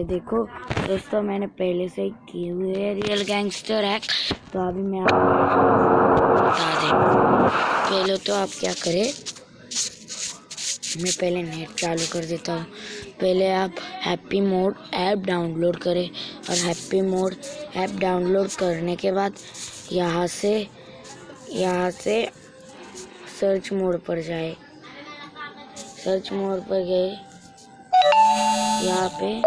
देखो दोस्तों, मैंने पहले से ही किए हुए है रियल गैंगस्टर हैक। तो अभी मैं आपको बता दें। पहले तो आप क्या करें, मैं पहले नेट चालू कर देता हूँ। पहले आप हैप्पी मोड ऐप डाउनलोड करें, और हैप्पी मोड ऐप डाउनलोड करने के बाद यहाँ से सर्च मोड पर जाए। सर्च मोड पर गए, यहाँ पे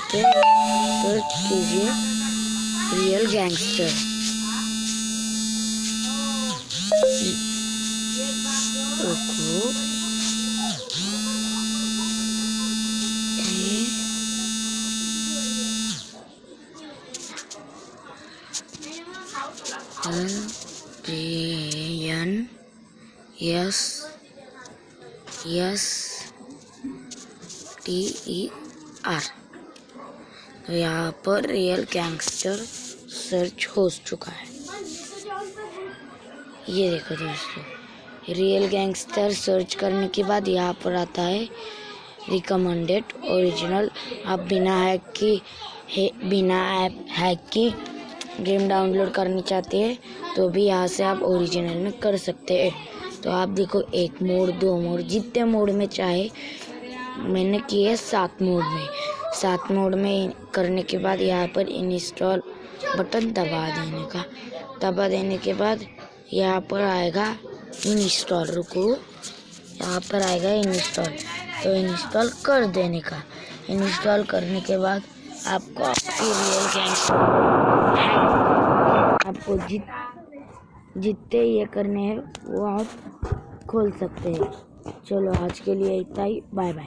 सर्च कीजिए रियल गैंगस्टर। RNSSTER। तो यहाँ पर रियल गैंगस्टर सर्च हो चुका है। ये देखो दोस्तों, रियल गैंगस्टर सर्च करने के बाद यहाँ पर आता है रिकमेंडेड ओरिजिनल। आप बिना ऐप हैक की गेम डाउनलोड करनी चाहते हैं तो भी यहाँ से आप ओरिजिनल में कर सकते हैं। तो आप देखो, 1 मोड 2 मोड जितने मोड में चाहे, मैंने किए 7 मोड में। 7 मोड में करने के बाद यहाँ पर इंस्टॉल बटन दबा देने के बाद यहाँ पर आएगा इंस्टॉल। रुको, यहाँ पर आएगा इंस्टॉल, तो इंस्टॉल कर देने का। इंस्टॉल करने के बाद आपको आपकी रियल गैंगस्टर आपको जितने ये करने हैं वो आप खोल सकते हैं। चलो आज के लिए इतना ही, बाय बाय।